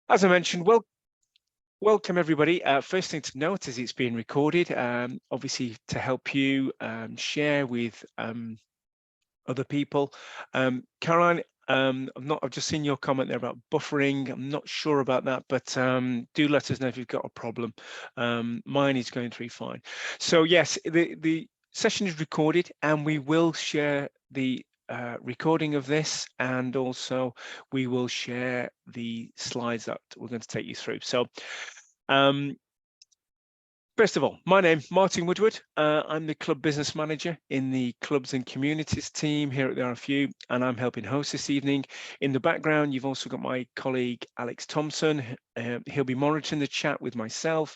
As I mentioned, welcome everybody. First thing to note is it's being recorded, obviously to help you share with other people. Caroline, I've just seen your comment there about buffering. I'm not sure about that, but do let us know if you've got a problem. Mine is going through fine. So yes, the session is recorded, and we will share the recording of this, and also we will share the slides that we're going to take you through. So first of all, my name's Martin Woodward. I'm the club business manager in the clubs and communities team here at the RFU, and I'm helping host this evening. In the background, you've also got my colleague Alex Thompson. He'll be monitoring the chat with myself,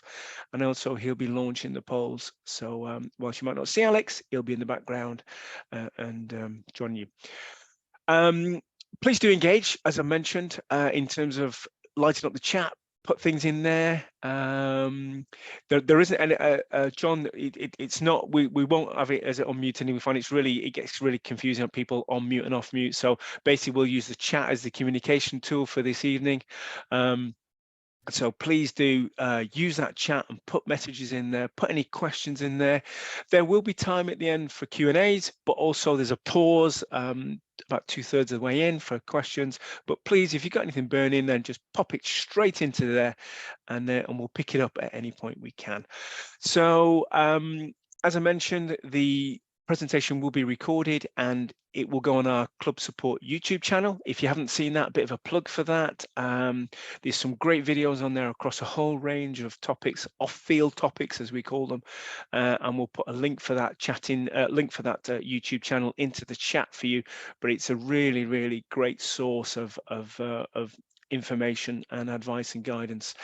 and also he'll be launching the polls. So whilst you might not see Alex, he'll be in the background and join you. Please do engage, as I mentioned, in terms of lighting up the chat. Put things in there. There isn't any, John, it's not, we won't have it as it unmute, and we find it gets really confusing on people on mute and off mute. So basically we'll use the chat as the communication tool for this evening. So please do use that chat and put messages in there, put any questions in there. There will be time at the end for Q&As, but also there's a pause about 2/3 of the way in for questions. But please, if you've got anything burning, then just pop it straight into there, and we'll pick it up at any point we can. So as I mentioned, the presentation will be recorded and it will go on our Club Support YouTube channel. If you haven't seen that, a bit of a plug for that. There's some great videos on there across a whole range of topics, off-field topics as we call them, and we'll put a link for that YouTube channel into the chat for you. But it's a really, really great source of information and advice and guidance.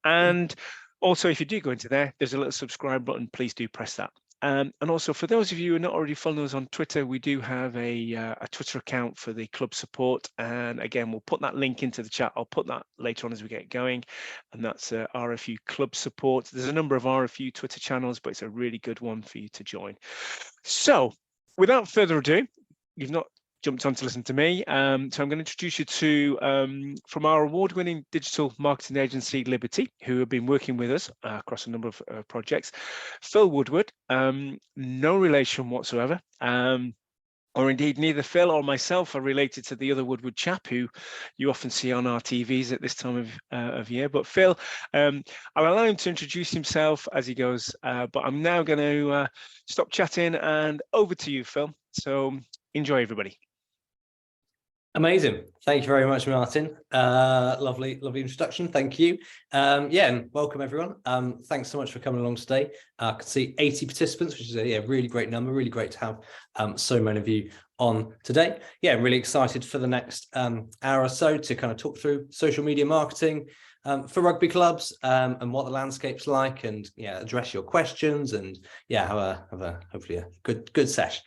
And also, if you do go into there, there's a little subscribe button. Please do press that. And also, for those of you who are not already following us on Twitter, we do have a Twitter account for the club support. And again, we'll put that link into the chat. I'll put that later on as we get going. And that's RFU Club Support. There's a number of RFU Twitter channels, but it's a really good one for you to join. So without further ado, you've not jumped on to listen to me. So I'm going to introduce you to, from our award-winning digital marketing agency, Liberty, who have been working with us across a number of projects. Phil Woodward, no relation whatsoever, or indeed neither Phil or myself are related to the other Woodward chap who you often see on our TVs at this time of year. But Phil, I'll allow him to introduce himself as he goes, but I'm now going to stop chatting and over to you, Phil. So enjoy, everybody. Amazing. Thank you very much, Martin. Lovely introduction. Thank you. Yeah, and welcome everyone. Thanks so much for coming along today. I can see 80 participants, which is a really great number. Really great to have so many of you on today. Yeah, I'm really excited for the next hour or so to kind of talk through social media marketing for rugby clubs and what the landscape's like, and yeah, address your questions, and yeah, have a hopefully a good session.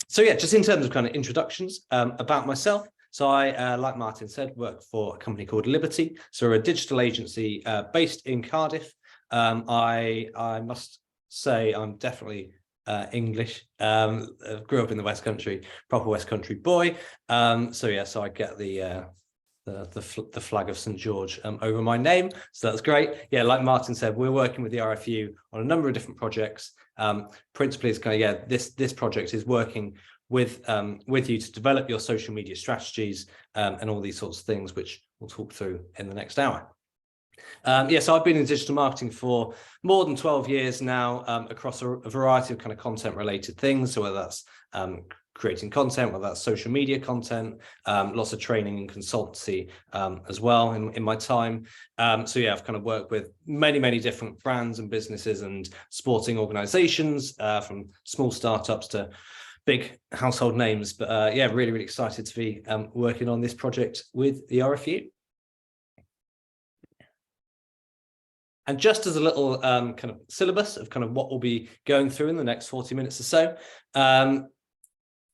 So yeah, just in terms of kind of introductions about myself. So I, like Martin said, work for a company called Liberty. So we're a digital agency based in Cardiff. I must say I'm definitely English. Grew up in the West Country, proper West Country boy. So yeah, so I get the flag of St. George over my name, so that's great. Yeah, like Martin said, we're working with the RFU on a number of different projects. Principally, it's kind of, yeah, this project is working with you to develop your social media strategies and all these sorts of things, which we'll talk through in the next hour. Yeah, so I've been in digital marketing for more than 12 years now, across a variety of kind of content related things. So whether that's creating content, whether that's social media content, lots of training and consultancy as well in my time. So yeah, I've kind of worked with many different brands and businesses and sporting organizations, from small startups to big household names. But yeah, really excited to be working on this project with the RFU. And just as a little kind of syllabus of kind of what we'll be going through in the next 40 minutes or so.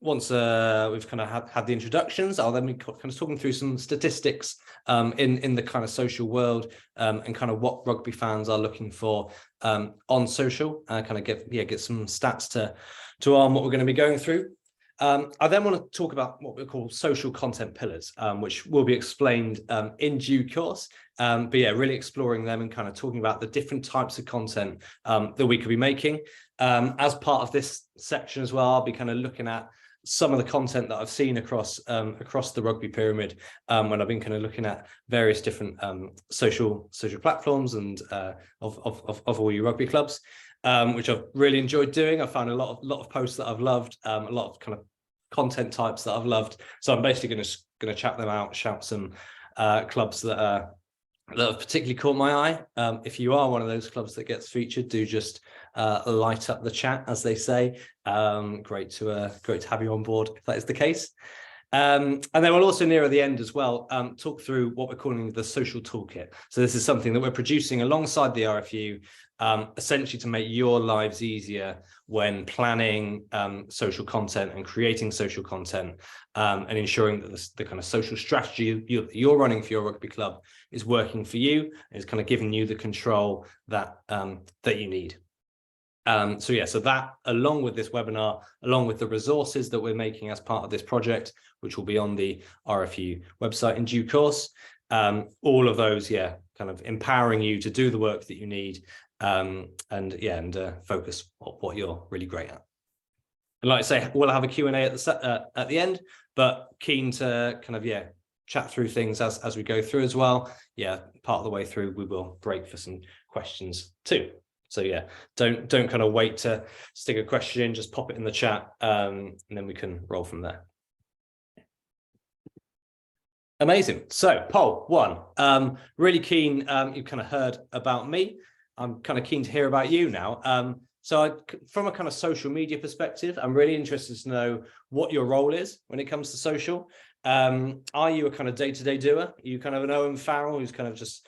Once we've kind of had the introductions, I'll then be kind of talking through some statistics in the kind of social world, and kind of what rugby fans are looking for on social, kind of get some stats to arm what we're going to be going through. I then want to talk about what we call social content pillars, which will be explained in due course. But yeah, really exploring them and kind of talking about the different types of content that we could be making. As part of this section as well, I'll be kind of looking at some of the content that I've seen across the rugby pyramid when I've been kind of looking at various different social platforms and of all your rugby clubs, which I've really enjoyed doing. I found a lot of posts that I've loved, a lot of kind of content types that I've loved. So I'm basically going to chat them out, shout some clubs that have particularly caught my eye. If you are one of those clubs that gets featured, do just light up the chat, as they say. Great to have you on board if that is the case. And then we'll also, nearer the end as well, talk through what we're calling the social toolkit. So this is something that we're producing alongside the RFU, essentially to make your lives easier when planning social content and creating social content, and ensuring that the kind of social strategy you're running for your rugby club is working for you, is kind of giving you the control that you need. So that, along with this webinar, along with the resources that we're making as part of this project, which will be on the RFU website in due course, all of those, kind of empowering you to do the work that you need, and focus on what you're really great at. And like I say, we'll have a Q&A at the end, but keen to kind of chat through things as we go through as well. Part of the way through we will break for some questions too. So don't kind of wait to stick a question in, just pop it in the chat, and then we can roll from there. Amazing. So poll 1, really keen, you kind of heard about me. I'm kind of keen to hear about you now. So from a kind of social media perspective, I'm really interested to know what your role is when it comes to social. Are you a kind of day-to-day doer? Are you kind of an Owen Farrell who's kind of just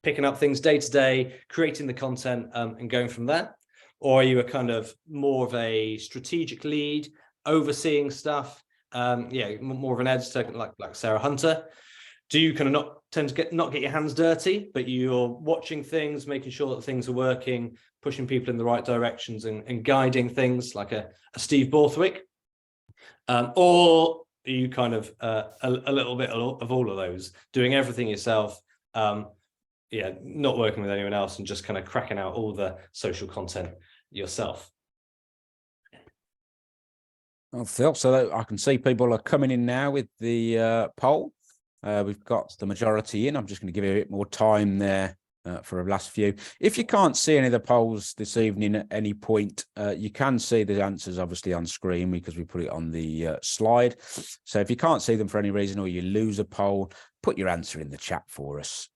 picking up things day to day, creating the content, and going from there? Or are you a kind of more of a strategic lead, overseeing stuff? More of an editor like Sarah Hunter. Do you kind of not tend to not get your hands dirty, but you're watching things, making sure that things are working, pushing people in the right directions and guiding things like a Steve Borthwick? Or are you kind of a little bit of all of those, doing everything yourself, not working with anyone else and just kind of cracking out all the social content yourself? Well, Phil, so I can see people are coming in now with the poll. We've got the majority in. I'm just going to give you a bit more time there for a last few. If you can't see any of the polls this evening at any point, you can see the answers obviously on screen because we put it on the slide. So if you can't see them for any reason or you lose a poll, put your answer in the chat for us.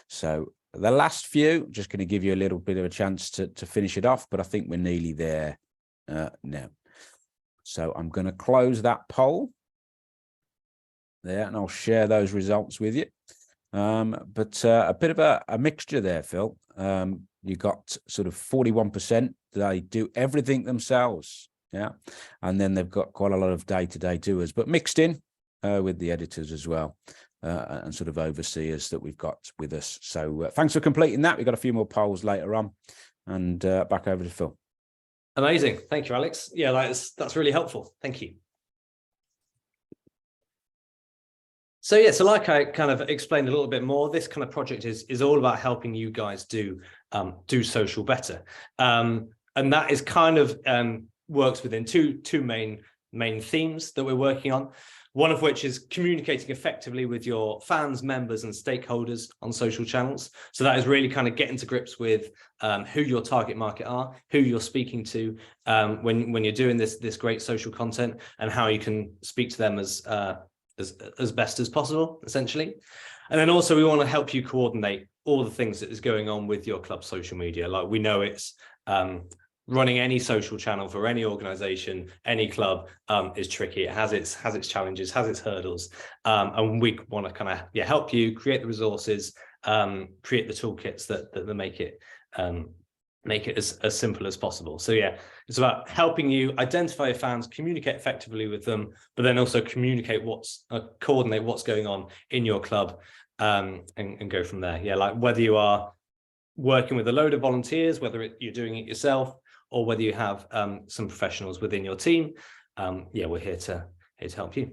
So the last few, just going to give you a little bit of a chance to finish it off, but I think we're nearly there now. So I'm going to close that poll there and I'll share those results with you. But a bit of a mixture there, Phil. You got sort of 41%. They do everything themselves. And then they've got quite a lot of day-to-day doers, but mixed in with the editors as well, and sort of overseers that we've got with us. So thanks for completing that. We've got a few more polls later on, and back over to Phil. Amazing. Thank you, Alex. Yeah, that's really helpful. Thank you. So like I kind of explained a little bit more, this kind of project is all about helping you guys do social better. And that is kind of works within two main themes that we're working on. One of which is communicating effectively with your fans, members, and stakeholders on social channels. So that is really kind of getting to grips with who your target market are, who you're speaking to when you're doing this great social content, and how you can speak to them as best as possible, essentially. And then also we want to help you coordinate all the things that is going on with your club social media. Like, we know it's running any social channel for any organization, any club, is tricky. It has its challenges, has its hurdles, and we want to kind of help you create the resources, create the toolkits that make it as simple as possible. So it's about helping you identify your fans, communicate effectively with them, but then also coordinate what's going on in your club, and go from there. Like, whether you are working with a load of volunteers, whether you're doing it yourself, or whether you have some professionals within your team, yeah, we're here to help you.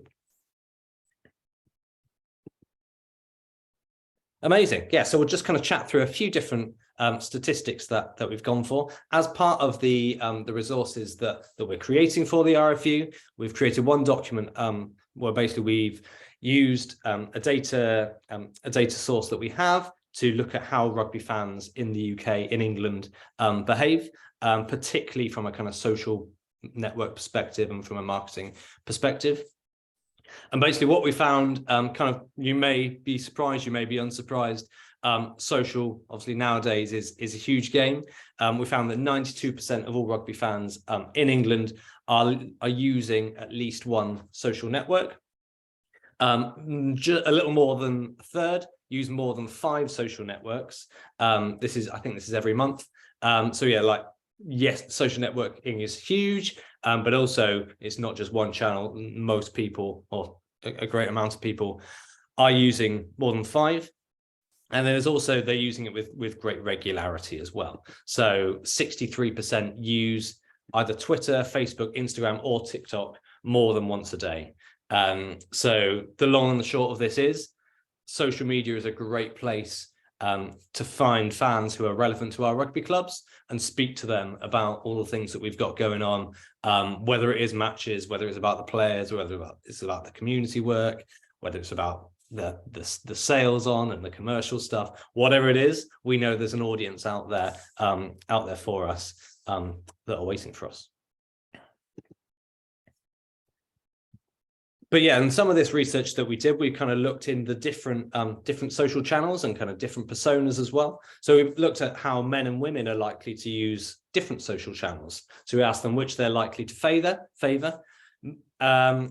Amazing. Yeah, so we'll just kind of chat through a few different statistics that we've gone for as part of the resources that we're creating for the RFU. We've created one document where basically we've used a data source that we have to look at how rugby fans in the UK, in England, behave, particularly from a kind of social network perspective and from a marketing perspective. And basically what we found, you may be surprised, you may be unsurprised, social, obviously nowadays is a huge game. We found that 92% of all rugby fans in England are using at least one social network. A little more than a third use more than 5 social networks. I think this is every month. So yeah, yes, social networking is huge, but also it's not just one channel. Most people, or a great amount of people, are using more than 5. And then there's also, they're using it with great regularity as well. So 63% use either Twitter, Facebook, Instagram, or TikTok more than once a day. So the long and the short of this is, social media is a great place to find fans who are relevant to our rugby clubs and speak to them about all the things that we've got going on, whether it is matches, whether it's about the players, whether it's about the community work, whether it's about the sales on and the commercial stuff, whatever it is, we know there's an audience out there for us that are waiting for us. But yeah, and some of this research that we did, we kind of looked in the different social channels and kind of different personas as well. So we've looked at how men and women are likely to use different social channels. So we asked them which they're likely to favor.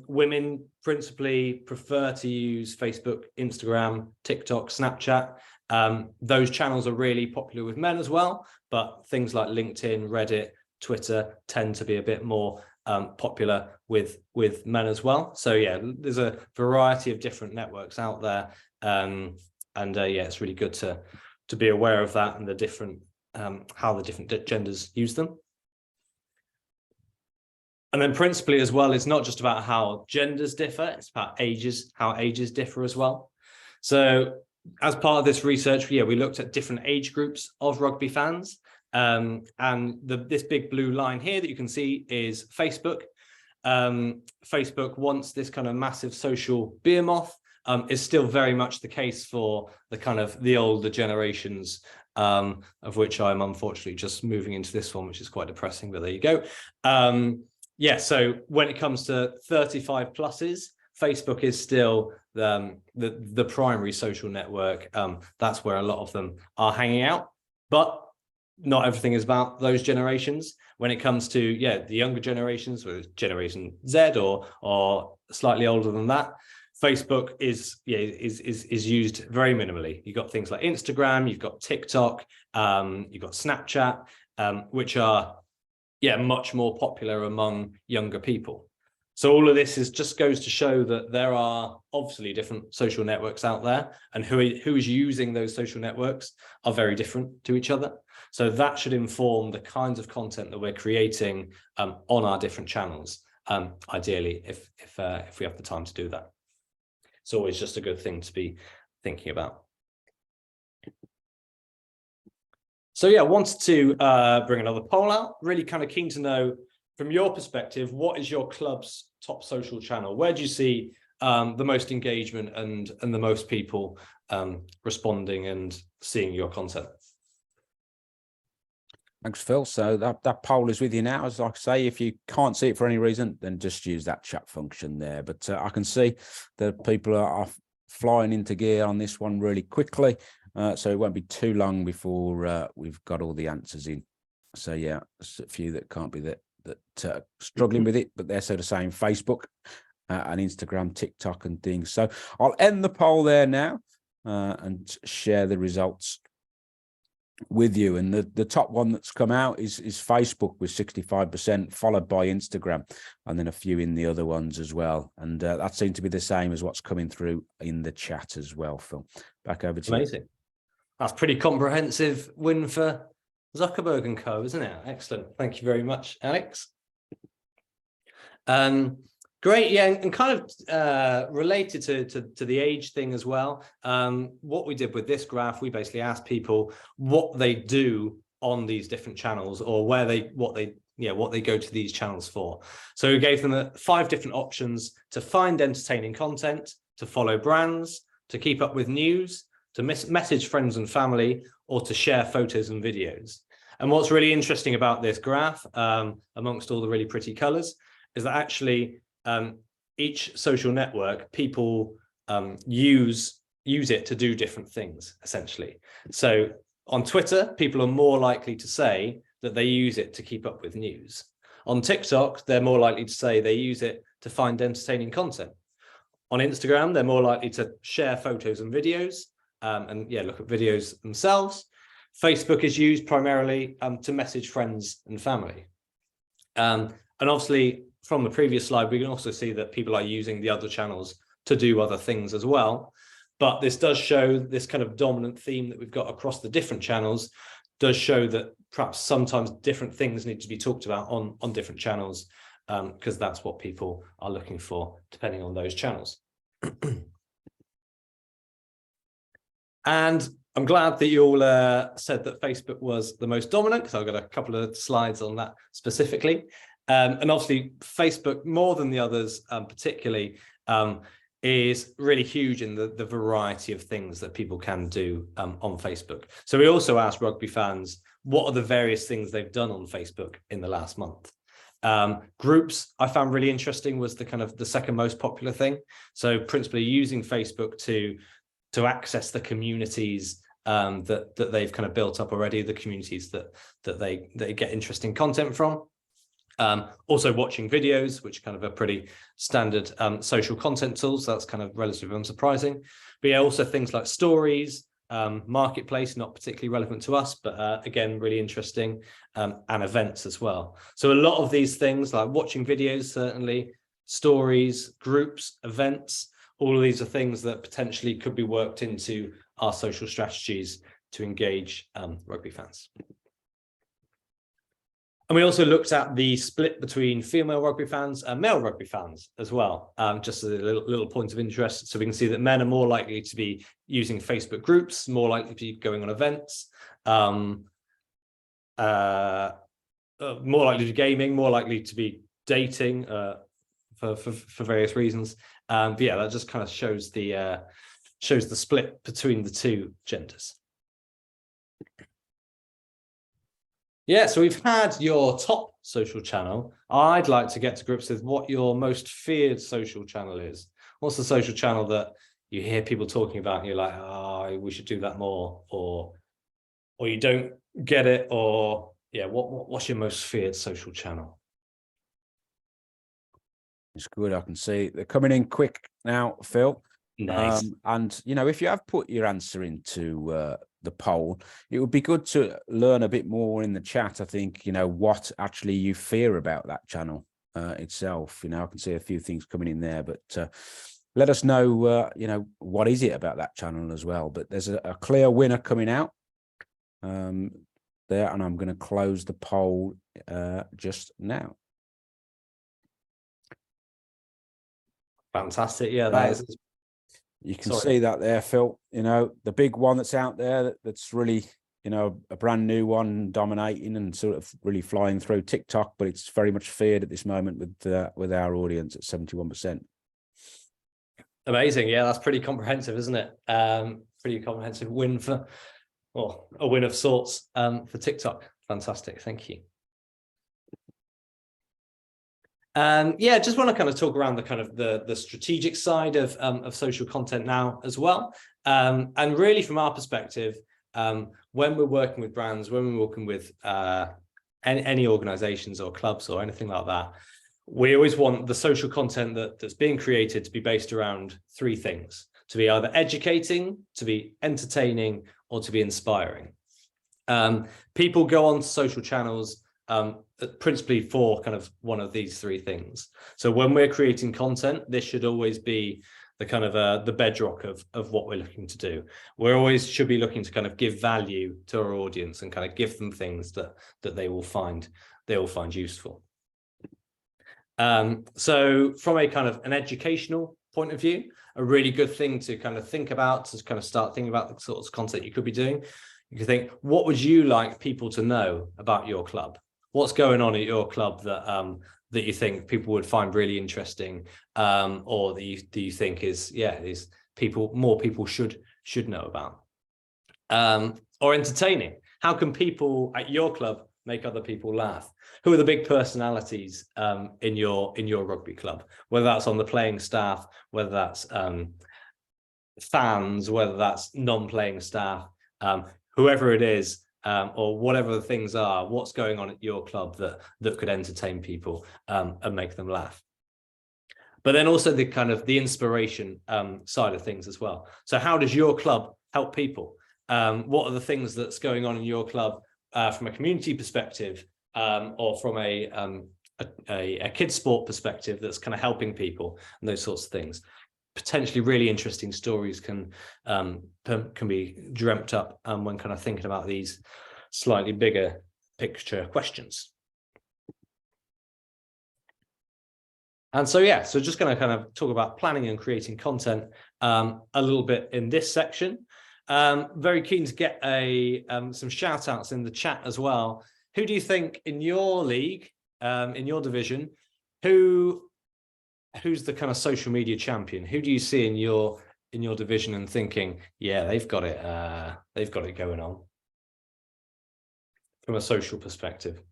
Women principally prefer to use Facebook, Instagram, TikTok, Snapchat. Those channels are really popular with men as well, but things like LinkedIn, Reddit, Twitter tend to be a bit more popular with men as well. So yeah, there's a variety of different networks out there, yeah, it's really good to be aware of that and the different how the different genders use them. And then principally as well, it's not just about how genders differ, it's about ages, how ages differ as well. So as part of this research, yeah, we looked at different age groups of rugby fans. And this big blue line here that you can see is Facebook. Facebook, once this kind of massive social behemoth, is still very much the case for the older generations, of which I'm unfortunately just moving into this one, which is quite depressing, but there you go. Yeah, so when it comes to 35 pluses, Facebook is still the primary social network. That's where a lot of them are hanging out, but not everything is about those generations. When it comes to, yeah, the younger generations, whether it's Generation Z or slightly older than that, Facebook is used very minimally. You've got things like Instagram, you've got TikTok, you've got Snapchat, which are, yeah, much more popular among younger people. So all of this just goes to show that there are obviously different social networks out there, and who is using those social networks are very different to each other. So that should inform the kinds of content that we're creating on our different channels, ideally, if we have the time to do that. It's always just a good thing to be thinking about. So yeah, I wanted to bring another poll out. Really kind of keen to know, from your perspective, what is your club's top social channel? Where do you see the most engagement and the most people responding and seeing your content? Thanks, Phil. So that poll is with you now. As I say, if you can't see it for any reason, then just use that chat function there. But I can see that people are flying into gear on this one really quickly. So it won't be too long before we've got all the answers in. So yeah, there's a few that can't be that struggling with it, but they're sort of saying Facebook and Instagram, TikTok and things. So I'll end the poll there now and share the results with you. And the top one that's come out is Facebook with 65%, followed by Instagram, and then a few in the other ones as well. And that seemed to be the same as what's coming through in the chat as well. Phil, back over to you. Amazing. That's pretty comprehensive win for Zuckerberg and Co, isn't it? Excellent. Thank you very much, Alex. Great, yeah, and kind of related to the age thing as well. What we did with this graph, we basically asked people what they do on these different channels, or what they go to these channels for. So we gave them 5 different options: to find entertaining content, to follow brands, to keep up with news, to message friends and family, or to share photos and videos. And what's really interesting about this graph, amongst all the really pretty colors, is that actually each social network, people use it to do different things, essentially. So on Twitter, people are more likely to say that they use it to keep up with news. On TikTok, they're more likely to say they use it to find entertaining content. On Instagram, they're more likely to share photos and videos, and look at videos themselves. Facebook is used primarily to message friends and family. And obviously, from the previous slide, we can also see that people are using the other channels to do other things as well. But this does show this kind of dominant theme that we've got across the different channels, does show that perhaps sometimes different things need to be talked about on different channels, because that's what people are looking for, depending on those channels. And I'm glad that you all said that Facebook was the most dominant, because I've got a couple of slides on that specifically. And obviously, Facebook, more than the others particularly, is really huge in the variety of things that people can do on Facebook. So we also asked rugby fans, what are the various things they've done on Facebook in the last month? Groups I found really interesting was the second most popular thing. So principally using Facebook to access the communities that they've kind of built up already, the communities that they get interesting content from. Also watching videos, which are kind of a pretty standard social content tools. So that's kind of relatively unsurprising. But yeah, also things like stories, marketplace, not particularly relevant to us, but again, really interesting, and events as well. So a lot of these things like watching videos, certainly, stories, groups, events, all of these are things that potentially could be worked into our social strategies to engage rugby fans. And we also looked at the split between female rugby fans and male rugby fans as well, just as a little point of interest. So we can see that men are more likely to be using Facebook groups, more likely to be going on events, more likely to be gaming, more likely to be dating for various reasons. But yeah, that just kind of shows the split between the two genders. Yeah, so we've had your top social channel. I'd like to get to grips with what your most feared social channel is. What's the social channel that you hear people talking about and you're like, oh, we should do that more, or you don't get it, or yeah, what's your most feared social channel? It's good. I can see they're coming in quick now, Phil. Nice. And if you have put your answer into the poll, it would be good to learn a bit more in the chat. I think what actually you fear about that channel itself. I can see a few things coming in there, but let us know what is it about that channel as well. But there's a clear winner coming out there, and I'm going to close the poll just now. Fantastic. Yeah, that is. You can see that there, Phil. The big one that's out there that's really, a brand new one, dominating and sort of really flying through TikTok, but it's very much feared at this moment with our audience at 71%. Amazing. Yeah, that's pretty comprehensive, isn't it? Pretty comprehensive win a win of sorts for TikTok. Fantastic. Thank you. Yeah, just want to kind of talk around the strategic side of social content now as well. And really from our perspective, when we're working with brands, when we're working with any organizations or clubs or anything like that, we always want the social content that's being created to be based around 3 things: to be either educating, to be entertaining, or to be inspiring. People go on social channels principally for kind of one of these 3 things. So when we're creating content, this should always be the kind of the bedrock of what we're looking to do. We always should be looking to kind of give value to our audience and kind of give them things that they will find useful. So from a kind of an educational point of view, a really good thing to kind of think about, to kind of start thinking about the sorts of content you could be doing. You could think, what would you like people to know about your club? What's going on at your club that that you think people would find really interesting, or that you think is, these more people should know about, or entertaining? How can people at your club make other people laugh? Who are the big personalities in your rugby club? Whether that's on the playing staff, whether that's fans, whether that's non-playing staff, whoever it is, or whatever the things are, what's going on at your club that could entertain people and make them laugh. But then also the kind of the inspiration side of things as well. So how does your club help people? What are the things that's going on in your club from a community perspective, or from a kids sport perspective that's kind of helping people, and those sorts of things? Potentially really interesting stories can be dreamt up when kind of thinking about these slightly bigger picture questions. And so, so just going to kind of talk about planning and creating content a little bit in this section. Very keen to get some shout outs in the chat as well. Who do you think in your league, in your division, who's the kind of social media champion? Who do you see in your division and thinking, yeah, they've got it going on from a social perspective?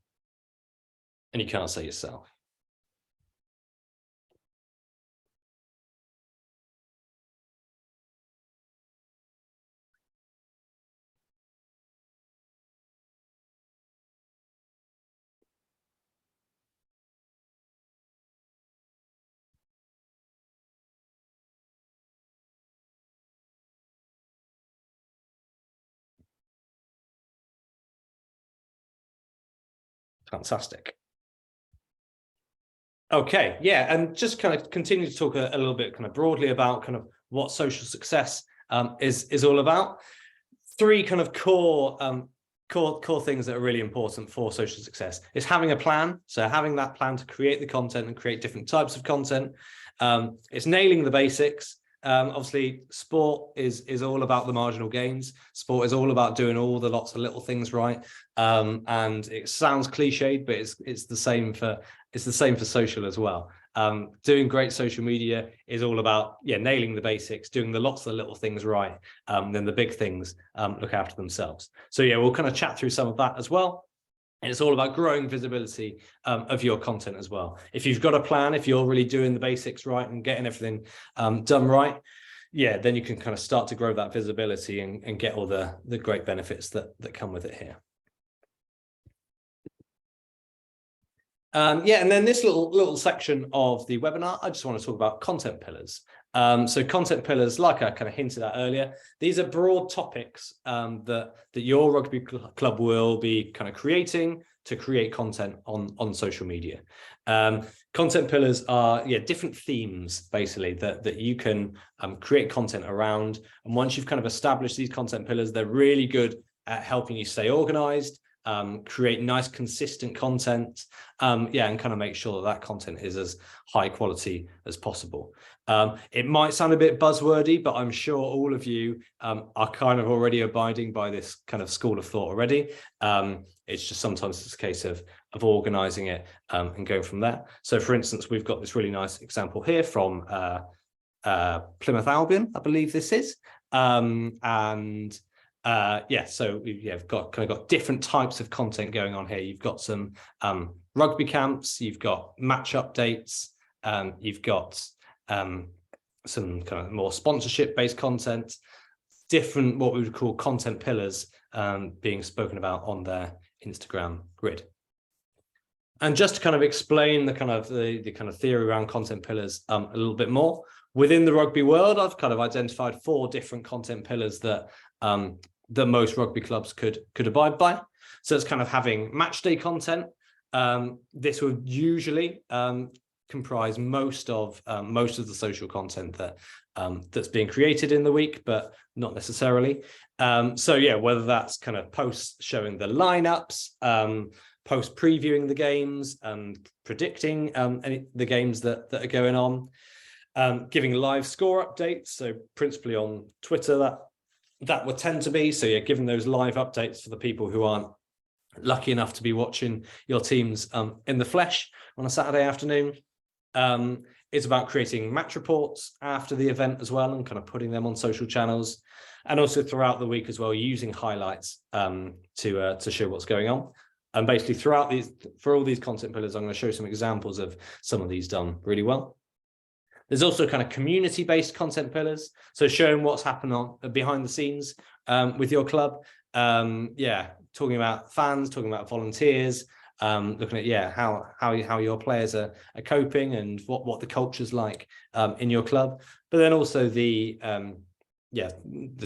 And you can't say yourself. Fantastic. Okay, and just kind of continue to talk a little bit kind of broadly about kind of what social success is all about. Three kind of core things that are really important for social success is having a plan. So having that plan to create the content and create different types of content. It's nailing the basics. Obviously, sport is all about the marginal gains. Sport is all about doing all the lots of little things right. And it sounds cliched, but it's the same for social as well. Doing great social media is all about nailing the basics, doing the lots of the little things right. Then the big things look after themselves. So we'll kind of chat through some of that as well. And it's all about growing visibility of your content as well. If you've got a plan, if you're really doing the basics right and getting everything done right, then you can kind of start to grow that visibility and get all the great benefits that come with it here. And then this little section of the webinar, I just want to talk about content pillars. So content pillars, like I kind of hinted at earlier, these are broad topics that your rugby club will be kind of creating to create content on social media. Content pillars are different themes basically that you can create content around. And once you've kind of established these content pillars, they're really good at helping you stay organized, create nice consistent content, and kind of make sure that content is as high quality as possible. It might sound a bit buzzwordy, but I'm sure all of you are kind of already abiding by this kind of school of thought already. It's just sometimes it's a case of organizing it and going from there. So for instance, we've got this really nice example here from Plymouth Albion, I believe this is. So we've got different types of content going on here. You've got some rugby camps, you've got match updates, you've got some kind of more sponsorship-based content, different what we would call content pillars being spoken about on their Instagram grid. And just to kind of explain the kind of theory around content pillars a little bit more, within the rugby world, I've kind of identified 4 different content pillars that most rugby clubs could abide by. So it's kind of having match day content. This would usually comprise most of the social content that's being created in the week, but not necessarily. Whether that's kind of posts showing the lineups, posts previewing the games and predicting the games that are going on, giving live score updates. So principally on Twitter, that would tend to be. So yeah, giving those live updates for the people who aren't lucky enough to be watching your teams in the flesh on a Saturday afternoon. It's about creating match reports after the event as well and kind of putting them on social channels, and also throughout the week as well, using highlights to show what's going on. And basically for all these content pillars, I'm going to show some examples of some of these done really well. There's also kind of community-based content pillars, so showing what's happening behind the scenes with your club. Talking about fans, talking about volunteers, looking at how your players are coping and what the culture's like in your club. But then also the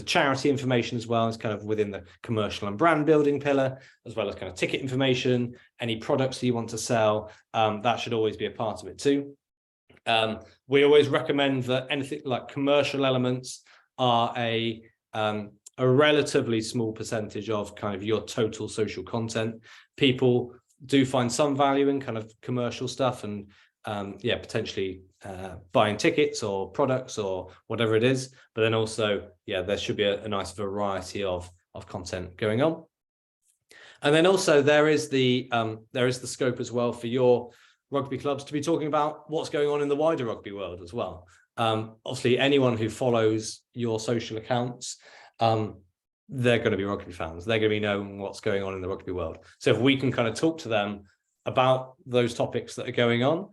charity information as well is kind of within the commercial and brand building pillar, as well as kind of ticket information, any products that you want to sell. That should always be a part of it too. We always recommend that anything like commercial elements are a relatively small percentage of kind of your total social content. People do find some value in kind of commercial stuff and potentially buying tickets or products or whatever it is, but then also there should be a nice variety of content going on. And then also there is the scope as well for your rugby clubs to be talking about what's going on in the wider rugby world as well. Obviously anyone who follows your social accounts, they're going to be rugby fans. They're going to be knowing what's going on in the rugby world. So if we can kind of talk to them about those topics that are going on,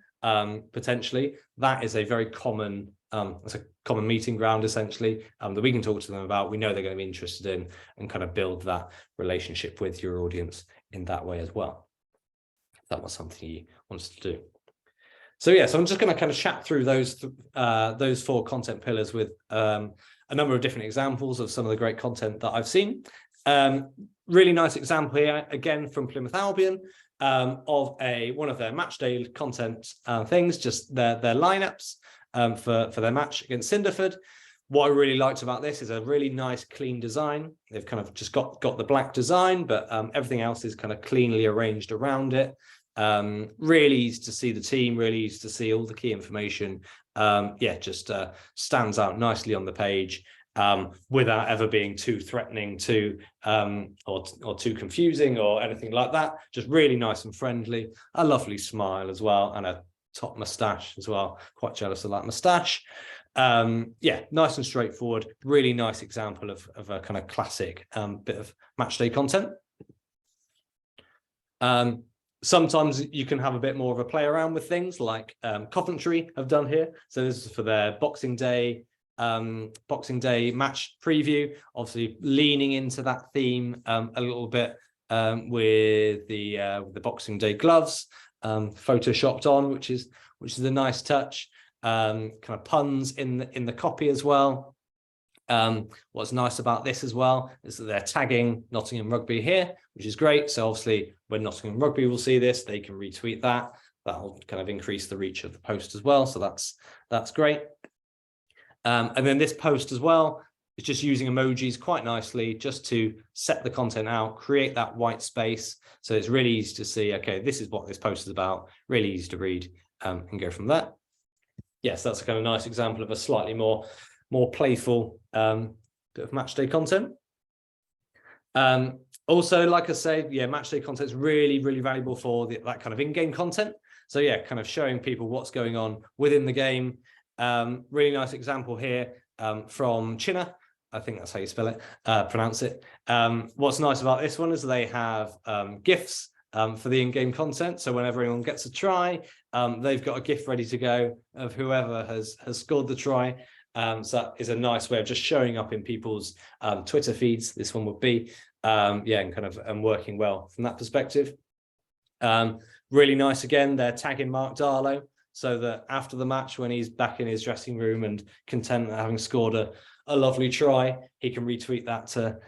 potentially, that is a very common, it's a common meeting ground essentially, that we can talk to them about. We know they're going to be interested in, and kind of build that relationship with your audience in that way as well. If that was something you wanted to do. So I'm just going to kind of chat through those 4 content pillars with a number of different examples of some of the great content that I've seen. Really nice example here, again from Plymouth Albion, of one of their match day content things, just their lineups for their match against Cinderford. What I really liked about this is a really nice, clean design. They've kind of just got the black design, but everything else is kind of cleanly arranged around it. Really easy to see the team, really easy to see all the key information. Just stands out nicely on the page without ever being too threatening or too confusing or anything like that. Just really nice and friendly, a lovely smile as well, and a top moustache as well. Quite jealous of that moustache. Nice and straightforward, really nice example of a kind of classic bit of matchday content. Sometimes you can have a bit more of a play around with things like Coventry have done here. So this is for their Boxing Day match preview, obviously leaning into that theme a little bit with the Boxing Day gloves photoshopped on, which is a nice touch. Kind of puns in the copy as well. What's nice about this as well is that they're tagging Nottingham Rugby here, which is great. So obviously when Nottingham Rugby will see this, they can retweet that. That'll kind of increase the reach of the post as well. So that's great. And then this post as well is just using emojis quite nicely just to set the content out, create that white space. So it's really easy to see, okay, this is what this post is about, really easy to read and go from there. Yes, that's a kind of nice example of a slightly more playful bit of matchday content. Also, like I say, matchday content is really, really valuable for that kind of in-game content. So kind of showing people what's going on within the game. Really nice example here from Chinna. I think that's how you spell it, pronounce it. What's nice about this one is they have GIFs for the in-game content. So whenever anyone gets a try, they've got a GIF ready to go of whoever has scored the try. So that is a nice way of just showing up in people's Twitter feeds. This one would be, and kind of working well from that perspective. Really nice again, they're tagging Mark Darlow so that after the match, when he's back in his dressing room and content at having scored a lovely try, he can retweet that to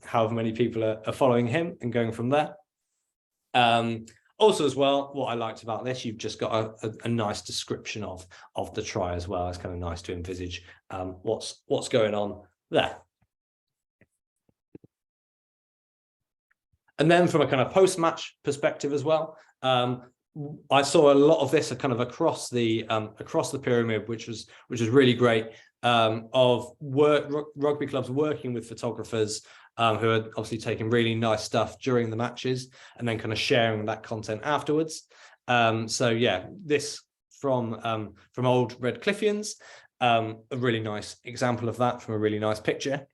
however many people are following him and going from there. Also as well, what I liked about this, you've just got a nice description of the try as well. It's kind of nice to envisage what's going on there. And then from a kind of post-match perspective as well, I saw a lot of this kind of across the pyramid, which was really great, of rugby clubs working with photographers who are obviously taking really nice stuff during the matches and then kind of sharing that content afterwards. So yeah, this from old Redcliffians, a really nice example of that from a really nice picture.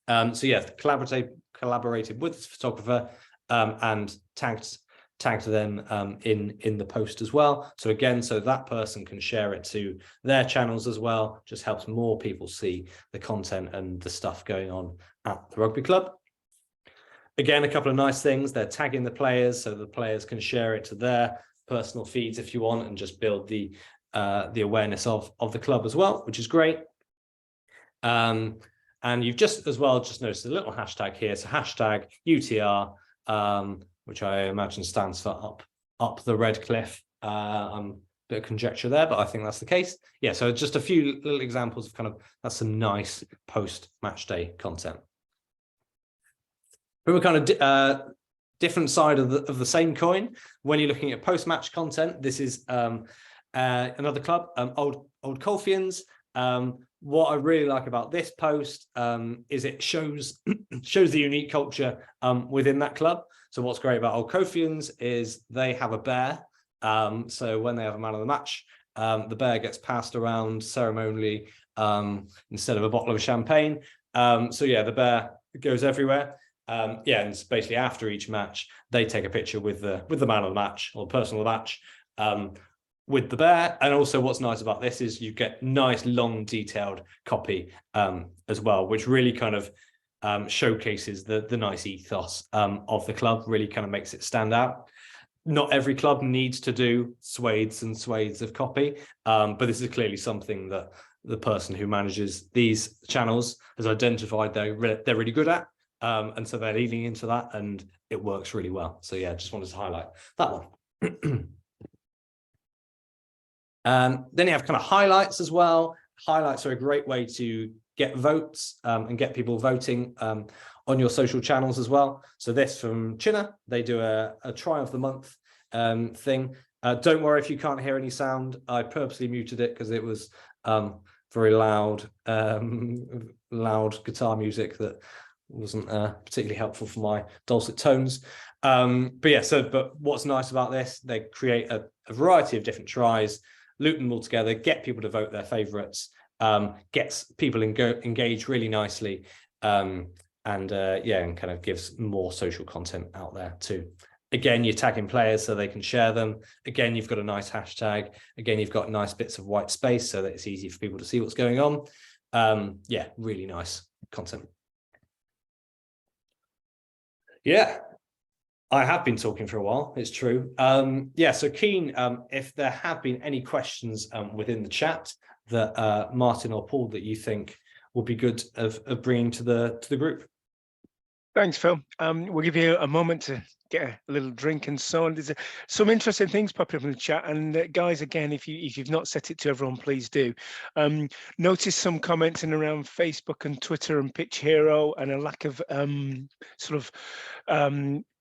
So yeah, collaborated with the photographer and tagged them in the post as well. So again, so that person can share it to their channels as well, just helps more people see the content and the stuff going on at the rugby club. Again, a couple of nice things. They're tagging the players so the players can share it to their personal feeds if you want, and just build the awareness of the club as well, which is great. And you've just noticed a little hashtag here. So hashtag UTR, which I imagine stands for up the red cliff. A bit of conjecture there, but I think that's the case. Yeah, so just a few little examples of kind of, that's some nice post-match day content. From a kind of different side of the same coin, when you're looking at post-match content, this is another club, Old Colfians. What I really like about this post is it shows the unique culture within that club. So what's great about Old Colfians is they have a bear. So when they have a man of the match, the bear gets passed around ceremonially instead of a bottle of champagne. So yeah, the bear goes everywhere. Yeah, and it's basically after each match, they take a picture with the man of the match or the person of the match. With the bear. And also what's nice about this is you get nice long detailed copy as well, which really kind of showcases the nice ethos of the club, really kind of makes it stand out. Not every club needs to do swathes and swathes of copy, but this is clearly something that the person who manages these channels has identified they're really good at, and so they're leaning into that, and it works really well. So yeah, just wanted to highlight that one. Then you have kind of highlights as well. Highlights are a great way to get votes and get people voting on your social channels as well. So this from Chinna, they do a try of the month thing. Don't worry if you can't hear any sound. I purposely muted it because it was very loud guitar music that wasn't particularly helpful for my dulcet tones. But yeah, but what's nice about this, they create a variety of different tries, loop them all together, get people to vote their favorites, gets people engaged really nicely, and kind of gives more social content out there too. Again, you're tagging players so they can share them. Again, you've got a nice hashtag. Again, you've got nice bits of white space so that it's easy for people to see what's going on. Yeah, really nice content. Yeah. I have been talking for a while, it's true. Yeah, so keen if there have been any questions within the chat that Martin or Paul that you think would be good of bringing to the group. Thanks, Phil. We'll give you a moment to get a little drink and so on. There's some interesting things popping up in the chat, and guys, again, if you've not set it to everyone, please do. Notice some commenting around Facebook and Twitter and Pitch Hero, and a lack of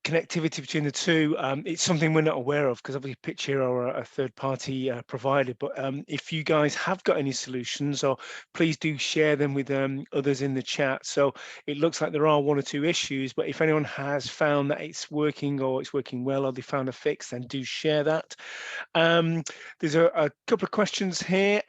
connectivity between the two. It's something we're not aware of because obviously Pitch Hero are a third-party provider. But if you guys have got any solutions, or please do share them with others in the chat. So it looks like there are one or two issues, but if anyone has found that it's working or it's working well, or they found a fix, then do share that. There's a couple of questions here.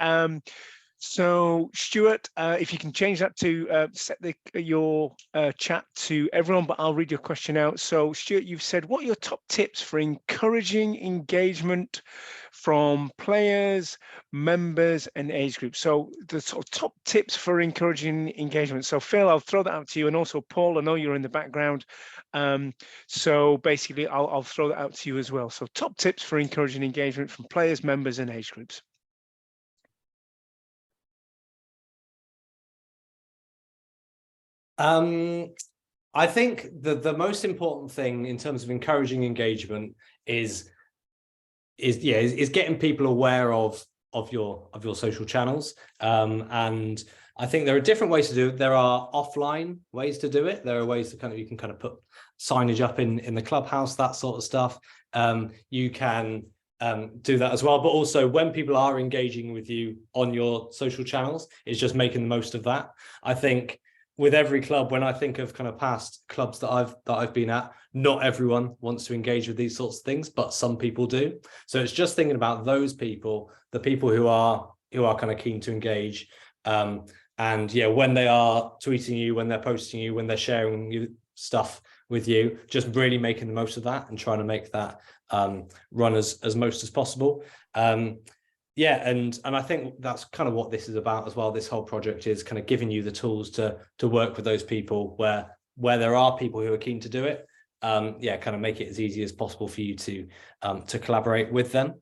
So Stuart, if you can change that to set your chat to everyone, but I'll read your question out. So Stuart, you've said, what are your top tips for encouraging engagement from players, members and age groups? So the sort of top tips for encouraging engagement. So Phil, I'll throw that out to you, and also Paul, I know you're in the background. So basically I'll throw that out to you as well. So top tips for encouraging engagement from players, members and age groups. I think the most important thing in terms of encouraging engagement is getting people aware of your social channels, and I think there are different ways to do it. There are offline ways to do it. There are ways to you can kind of put signage up in the clubhouse, that sort of stuff. You can do that as well. But also when people are engaging with you on your social channels, it's just making the most of that. I think with every club, when I think of kind of past clubs that I've been at, not everyone wants to engage with these sorts of things, but some people do. So it's just thinking about those people, the people who are kind of keen to engage. And yeah, when they are tweeting you, when they're posting you, when they're sharing stuff with you, just really making the most of that and trying to make that run as most as possible. Yeah, and I think that's kind of what this is about as well. This whole project is kind of giving you the tools to work with those people where there are people who are keen to do it. Yeah, kind of make it as easy as possible for you to collaborate with them.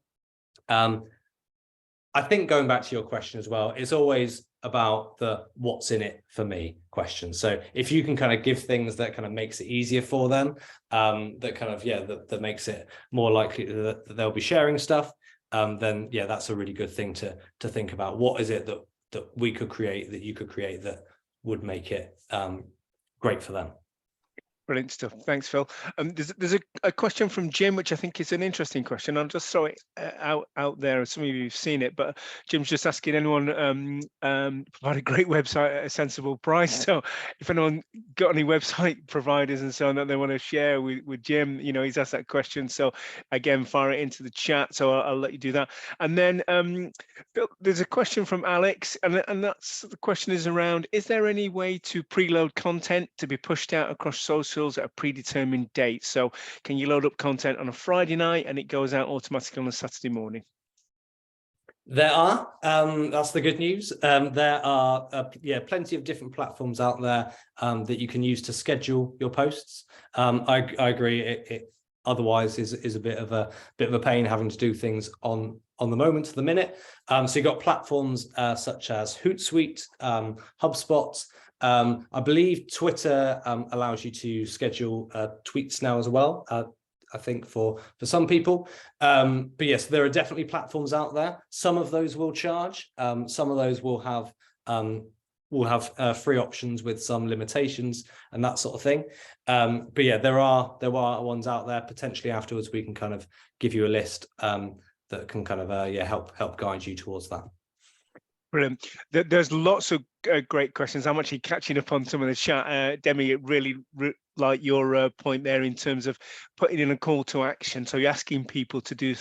I think going back to your question as well, it's always about the what's in it for me question. So if you can kind of give things that kind of makes it easier for them, that kind of, yeah, that makes it more likely that they'll be sharing stuff, then yeah, that's a really good thing to think about. What is it that we could create, that you could create, that would make it great for them? Brilliant stuff. Thanks, Phil. There's a question from Jim, which I think is an interesting question. I'll just throw it out there. Some of you have seen it, but Jim's just asking anyone provide a great website at a sensible price. So if anyone got any website providers and so on that they want to share with Jim, you know, he's asked that question. So again, fire it into the chat. So I'll let you do that. And then Phil, there's a question from Alex, and that's the question is around: is there any way to preload content to be pushed out across social at a predetermined date? So can you load up content on a Friday night and it goes out automatically on a Saturday morning? There are, that's the good news. There are yeah, plenty of different platforms out there that you can use to schedule your posts. I agree, it otherwise is a bit of a pain having to do things on the moment, to the minute. So you've got platforms such as Hootsuite, HubSpot. I believe Twitter allows you to schedule tweets now as well, I think for some people. But yes, there are definitely platforms out there. Some of those will charge. Some of those will have free options with some limitations and that sort of thing. But yeah, there are ones out there. Potentially afterwards we can kind of give you a list that can kind of yeah, help guide you towards that. Brilliant. There's lots of great questions. I'm actually catching up on some of the chat. Demi, it really like your point there in terms of putting in a call to action. So you're asking people to do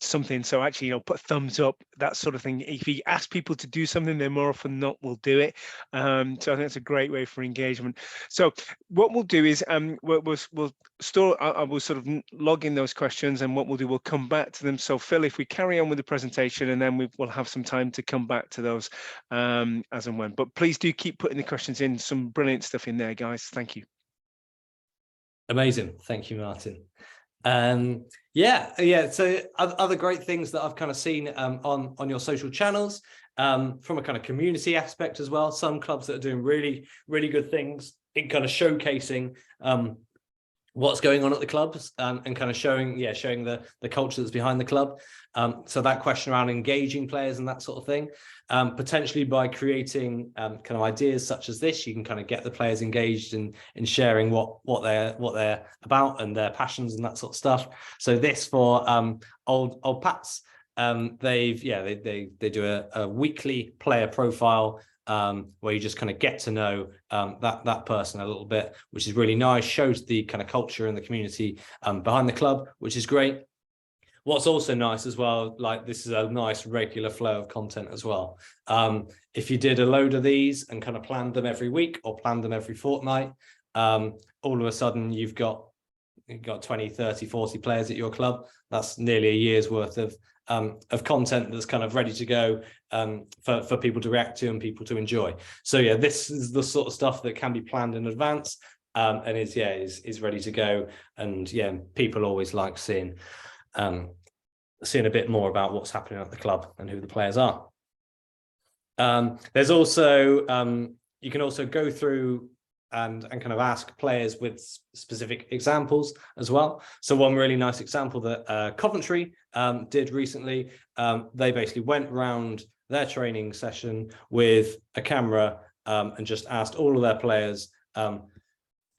something. So actually, you know, put thumbs up, that sort of thing. If you ask people to do something, they more often than not will do it. So I think that's a great way for engagement. So what we'll do is we'll store, I will sort of log in those questions, and what we'll do, we'll come back to them. So Phil, if we carry on with the presentation, and then we'll have some time to come back to those as and when. But please do keep putting the questions in. Some brilliant stuff in there, guys. Thank you. Amazing. Thank you, Martin. Yeah. So other great things that I've kind of seen on your social channels, from a kind of community aspect as well. Some clubs that are doing really, really good things in kind of showcasing what's going on at the clubs, and kind of showing the culture that's behind the club. So that question around engaging players and that sort of thing, potentially by creating kind of ideas such as this, you can kind of get the players engaged in sharing what they're about and their passions and that sort of stuff. So this for Old Pats, they do a weekly player profile, where you just kind of get to know that person a little bit, which is really nice, shows the kind of culture and the community behind the club, which is great. What's also nice as well, like this is a nice regular flow of content as well. If you did a load of these and kind of planned them every week or planned them every fortnight, all of a sudden you've got 20, 30, 40 players at your club. That's nearly a year's worth of content that's kind of ready to go for people to react to and people to enjoy. So yeah, this is the sort of stuff that can be planned in advance, and is ready to go. And yeah, people always like seeing a bit more about what's happening at the club and who the players are. There's also you can also go through and kind of ask players with specific examples as well. So one really nice example that Coventry did recently, they basically went round their training session with a camera and just asked all of their players,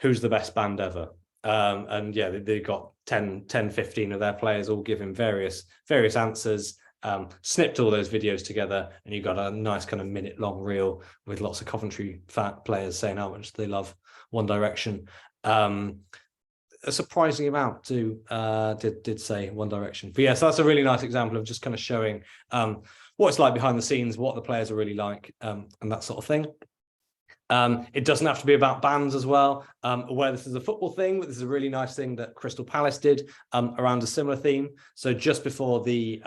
who's the best band ever? And yeah, they got 10, 15 of their players all giving various answers, snipped all those videos together, and you got a nice kind of minute-long reel with lots of Coventry players saying how much they love One Direction. A surprising amount did say One Direction. But yeah, so that's a really nice example of just kind of showing what it's like behind the scenes, what the players are really like, and that sort of thing. It doesn't have to be about bands as well. Aware this is a football thing, but this is a really nice thing that Crystal Palace did around a similar theme. So just before the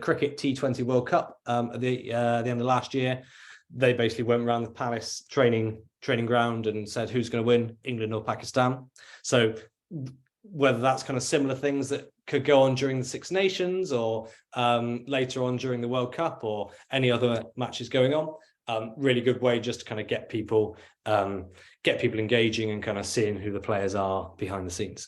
cricket T20 World Cup at the end of last year, they basically went around the Palace training ground and said who's going to win, England or Pakistan. So whether that's kind of similar things that could go on during the Six Nations or later on during the World Cup or any other matches going on. Really good way just to kind of get people engaging and kind of seeing who the players are behind the scenes.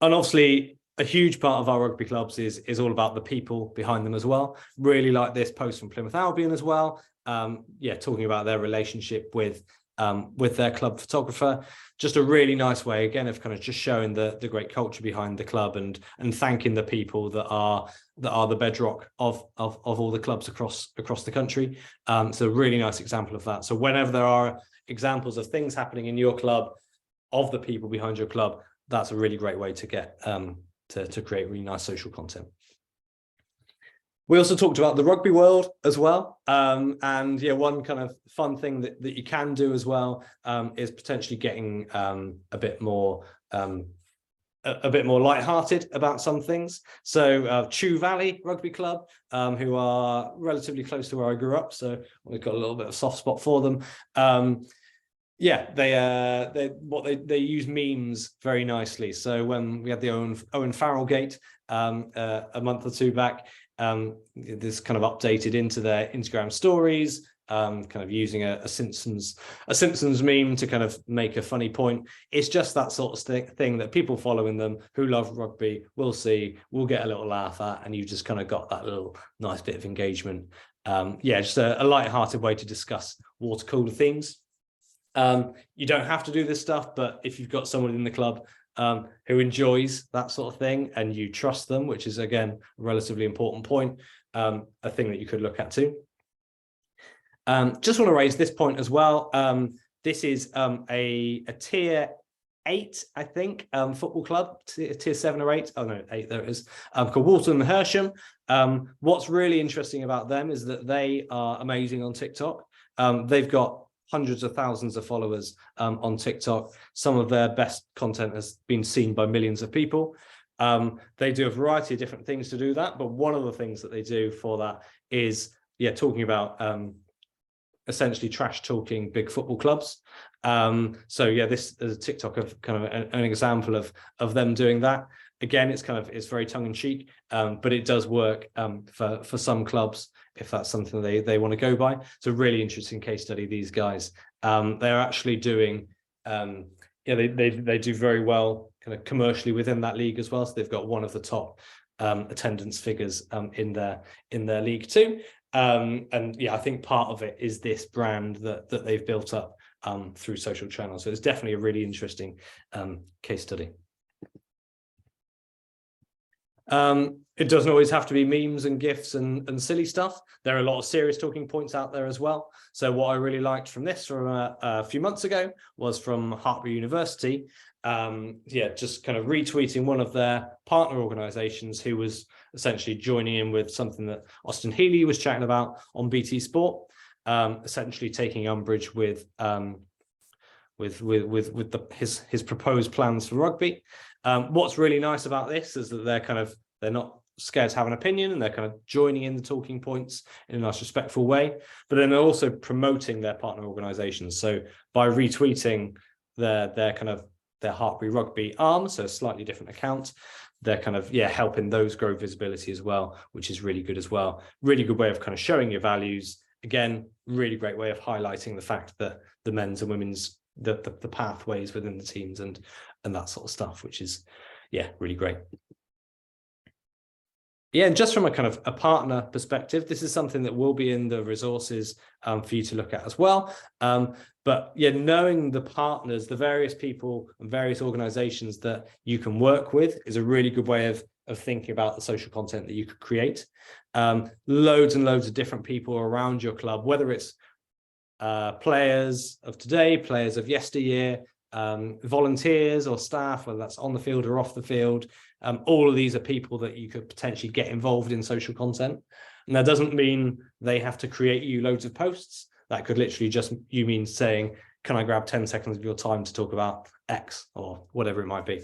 And obviously, a huge part of our rugby clubs is all about the people behind them as well. Really like this post from Plymouth Albion as well. Yeah, talking about their relationship with their club photographer. Just a really nice way, again, of kind of just showing the great culture behind the club and thanking the people that are the bedrock of all the clubs across the country. So a really nice example of that. So whenever there are examples of things happening in your club, of the people behind your club, that's a really great way to get to create really nice social content. We also talked about the rugby world as well. And yeah, one kind of fun thing that you can do as well is potentially getting a bit more lighthearted about some things. So Chew Valley Rugby Club, who are relatively close to where I grew up, so we've got a little bit of soft spot for them. Yeah, they use memes very nicely. So when we had the Owen Farrell gate a month or two back, this kind of updated into their Instagram stories, kind of using a Simpsons meme to kind of make a funny point. It's just that sort of thing that people following them who love rugby will see, will get a little laugh at, and you just kind of got that little nice bit of engagement. Yeah, just a light-hearted way to discuss water cooler themes. You don't have to do this stuff, but if you've got someone in the club who enjoys that sort of thing and you trust them, which is again a relatively important point, a thing that you could look at too. Just want to raise this point as well. This is a tier 8, I think, football club, tier 7 or 8. Oh no, 8, there it is, called Walton and Hersham. What's really interesting about them is that they are amazing on TikTok. They've got hundreds of thousands of followers on TikTok. Some of their best content has been seen by millions of people. They do a variety of different things to do that, but one of the things that they do for that is, yeah, talking about essentially trash talking big football clubs. So yeah, this is a TikTok of kind of an example of them doing that. Again, it's very tongue in cheek, but it does work for some clubs if that's something they want to go by. It's a really interesting case study. These guys, they're actually doing, yeah, they do very well kind of commercially within that league as well. So they've got one of the top attendance figures in their league too. And yeah, I think part of it is this brand that they've built up through social channels. So it's definitely a really interesting case study. It doesn't always have to be memes and GIFs and silly stuff. There are a lot of serious talking points out there as well. So what I really liked from this from a few months ago was from Hartpury University. Yeah, just kind of retweeting one of their partner organizations who was essentially joining in with something that Austin Healey was chatting about on BT Sport, essentially taking umbrage with his proposed plans for rugby. What's really nice about this is that they're not scared to have an opinion, and they're kind of joining in the talking points in a nice respectful way, but then they're also promoting their partner organizations. So by retweeting their Hartpury Rugby arm, so a slightly different account, they're kind of, yeah, helping those grow visibility as well, which is really good as well. Really good way of kind of showing your values. Again, really great way of highlighting the fact that the men's and women's the pathways within the teams and that sort of stuff, which is, yeah, really great. Yeah, and just from a kind of a partner perspective, this is something that will be in the resources for you to look at as well. But yeah, knowing the partners, the various people and various organizations that you can work with is a really good way of thinking about the social content that you could create. Loads and loads of different people around your club, whether it's players of today, players of yesteryear, volunteers or staff, whether that's on the field or off the field. All of these are people that you could potentially get involved in social content. And that doesn't mean they have to create you loads of posts. That could literally just you mean saying, can I grab 10 seconds of your time to talk about X or whatever it might be.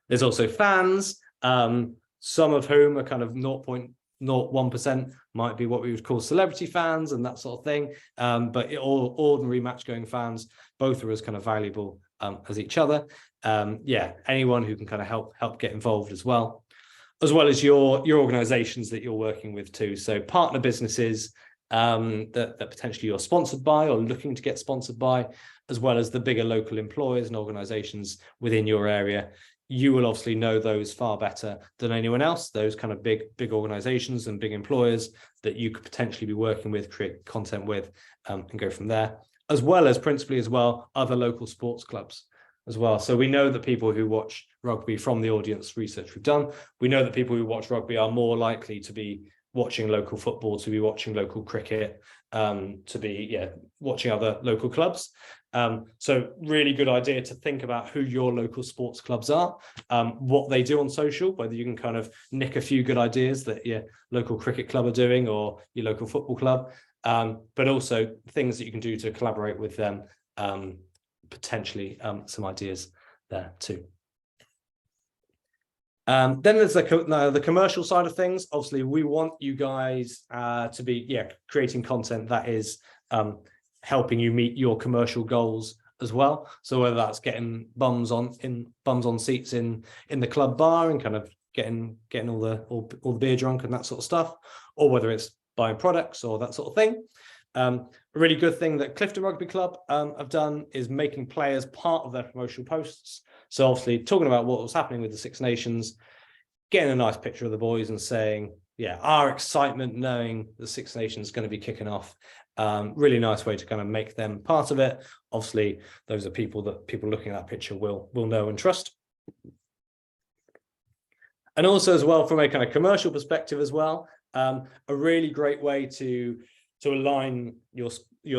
There's also fans, some of whom are kind of 0.01% might be what we would call celebrity fans and that sort of thing. But all ordinary match going fans, both are as kind of valuable as each other. Yeah, anyone who can kind of help get involved as well as your organizations that you're working with too. So partner businesses that potentially you're sponsored by or looking to get sponsored by, as well as the bigger local employers and organizations within your area. You will obviously know those far better than anyone else, those kind of big organizations and big employers that you could potentially be working with, create content with, and go from there, as well as principally as well, other local sports clubs as well. So we know that people who watch rugby, from the audience research we've done, we know that people who watch rugby are more likely to be watching local football, to be watching local cricket, to be watching other local clubs. So really good idea to think about who your local sports clubs are, what they do on social, whether you can kind of nick a few good ideas that your local cricket club are doing or your local football club, but also things that you can do to collaborate with them, potentially some ideas there too. Then there's the commercial side of things. Obviously, we want you guys to be creating content that is helping you meet your commercial goals as well. So whether that's getting bums on seats in the club bar and kind of getting all the beer drunk and that sort of stuff, or whether it's buying products or that sort of thing. A really good thing that Clifton Rugby Club have done is making players part of their promotional posts. So obviously talking about what was happening with the Six Nations, getting a nice picture of the boys and saying, our excitement knowing the Six Nations is going to be kicking off. Really nice way to kind of make them part of it. Obviously, those are people looking at that picture will know and trust. And also as well, from a kind of commercial perspective as well, a really great way to align your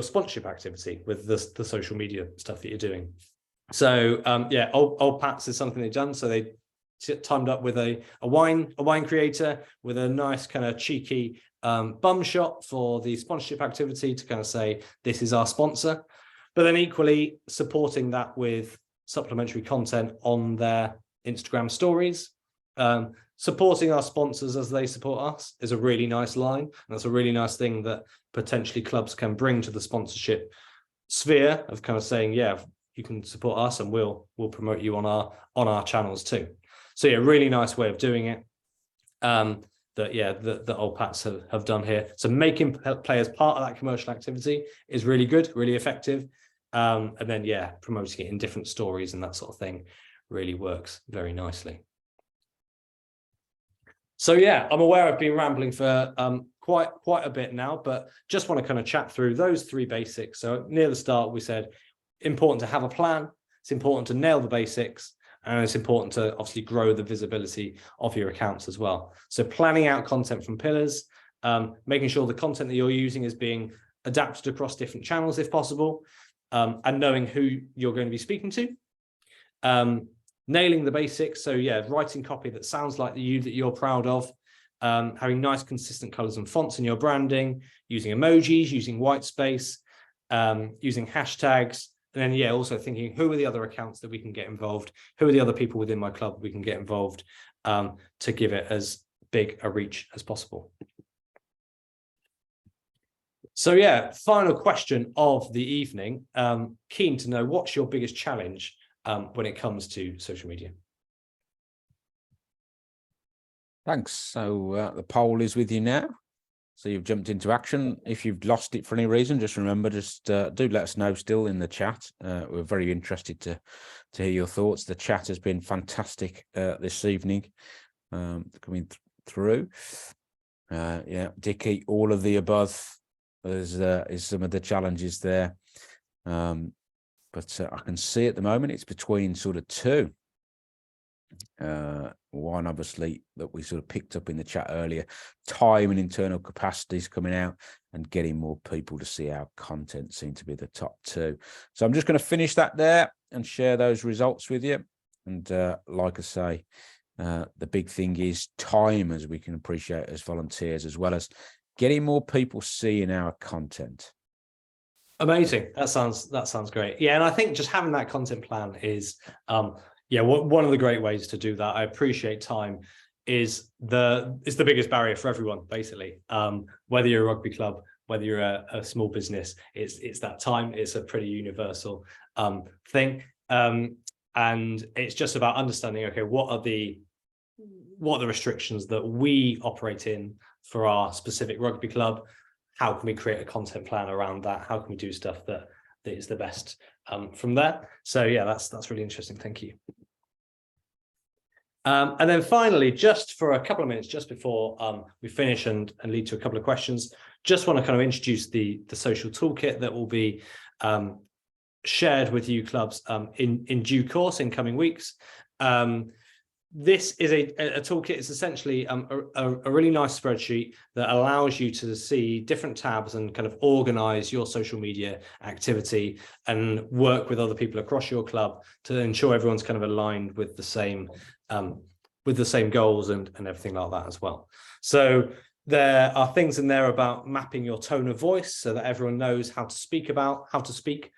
sponsorship activity with the social media stuff that you're doing. So Old Pats is something they've done. So they timed up with a wine creator with a nice kind of cheeky bum shot for the sponsorship activity to kind of say, this is our sponsor, but then equally supporting that with supplementary content on their Instagram stories. Supporting our sponsors as they support us is a really nice line. And that's a really nice thing that potentially clubs can bring to the sponsorship sphere of kind of saying, you can support us and we'll promote you on our channels too. So really nice way of doing it. That Old Pats have done here. So making players part of that commercial activity is really good, really effective. And then, promoting it in different stories and that sort of thing really works very nicely. So, I'm aware I've been rambling for quite a bit now, but just want to kind of chat through those three basics. So near the start, we said important to have a plan. It's important to nail the basics. And it's important to obviously grow the visibility of your accounts as well. So planning out content from pillars, making sure the content that you're using is being adapted across different channels if possible, and knowing who you're going to be speaking to. Nailing the basics. So writing copy that sounds like the that you're proud of, having nice consistent colors and fonts in your branding, using emojis, using white space, using hashtags. And then, also thinking, who are the other accounts that we can get involved? Who are the other people within my club we can get involved to give it as big a reach as possible? So, final question of the evening. Keen to know, what's your biggest challenge when it comes to social media? Thanks. So the poll is with you now. So you've jumped into action. If you've lost it for any reason, just remember, do let us know still in the chat. We're very interested to hear your thoughts. The chat has been fantastic this evening. Coming through. Yeah, Dickie, all of the above is some of the challenges there. But I can see at the moment it's between sort of two. One, obviously, that we sort of picked up in the chat earlier, time and internal capacities coming out, and getting more people to see our content seem to be the top two. So I'm just going to finish that there and share those results with you. And like I say, the big thing is time, as we can appreciate as volunteers, as well as getting more people seeing our content. Amazing. That sounds great. Yeah, and I think just having that content plan is one of the great ways to do that. I appreciate time is the biggest barrier for everyone, basically. Whether you're a rugby club, whether you're a small business, it's that time. It's a pretty universal thing. And it's just about understanding, okay, what are the restrictions that we operate in for our specific rugby club? How can we create a content plan around that? How can we do stuff that is the best from there? So yeah, that's really interesting. Thank you. And then finally, just for a couple of minutes, just before we finish and lead to a couple of questions, just want to kind of introduce the social toolkit that will be shared with you clubs in due course in coming weeks. This is a toolkit. It's essentially a really nice spreadsheet that allows you to see different tabs and kind of organize your social media activity and work with other people across your club to ensure everyone's kind of aligned with the same goals and everything like that as well. So there are things in there about mapping your tone of voice so that everyone knows how to speak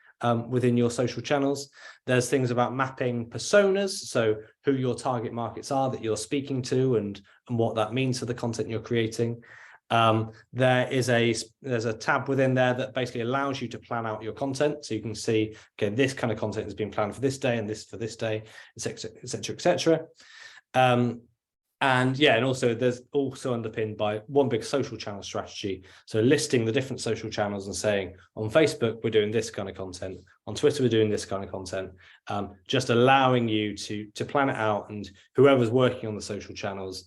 within your social channels. There's things about mapping personas, so who your target markets are that you're speaking to and what that means for the content you're creating. There's a tab within there that basically allows you to plan out your content, so you can see, okay, this kind of content has been planned for this day and this for this day, etc., etc. And also there's also underpinned by one big social channel strategy. So listing the different social channels and saying, on Facebook, we're doing this kind of content. On Twitter, we're doing this kind of content. Just allowing you to plan it out, and whoever's working on the social channels,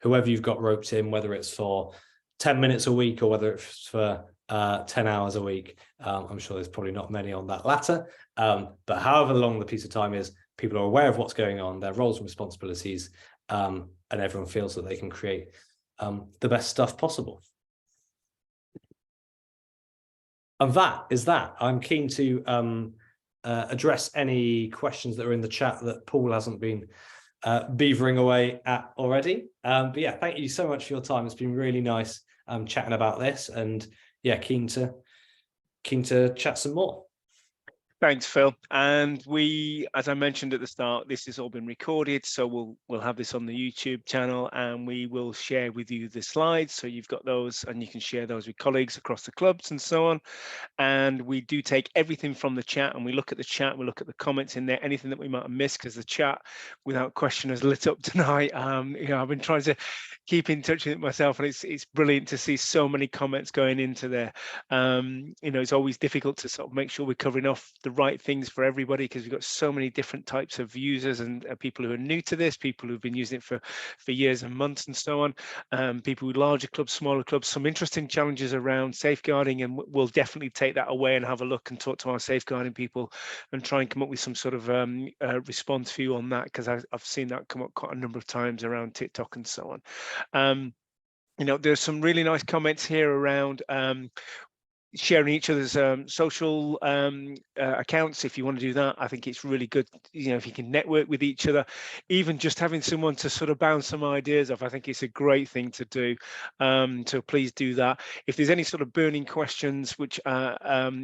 whoever you've got roped in, whether it's for 10 minutes a week or whether it's for 10 hours a week. I'm sure there's probably not many on that latter. But however long the piece of time is, people are aware of what's going on, their roles and responsibilities, and everyone feels that they can create the best stuff possible. And that is that. I'm keen to address any questions that are in the chat that Paul hasn't been beavering away at already. But yeah, thank you so much for your time. It's been really nice chatting about this, and yeah, keen to chat some more. Thanks, Phil. And we, as I mentioned at the start, this has all been recorded, so we'll have this on the YouTube channel, and we will share with you the slides, so you've got those and you can share those with colleagues across the clubs and so on. And we do take everything from the chat, and we look at the chat, we look at the comments in there, anything that we might have missed, because the chat, without question, has lit up tonight. I've been trying to keep in touch with it myself, and it's brilliant to see so many comments going into there. It's always difficult to sort of make sure we're covering off the right things for everybody, because we've got so many different types of users and people who are new to this, people who've been using it for years and months and so on, people with larger clubs, smaller clubs, some interesting challenges around safeguarding, and we'll definitely take that away and have a look and talk to our safeguarding people and try and come up with some sort of response view on that, because I've seen that come up quite a number of times around TikTok and so on. There's some really nice comments here around sharing each other's social accounts. If you want to do that, I think it's really good, if you can network with each other, even just having someone to sort of bounce some ideas off, I think it's a great thing to do. So please do that. If there's any sort of burning questions which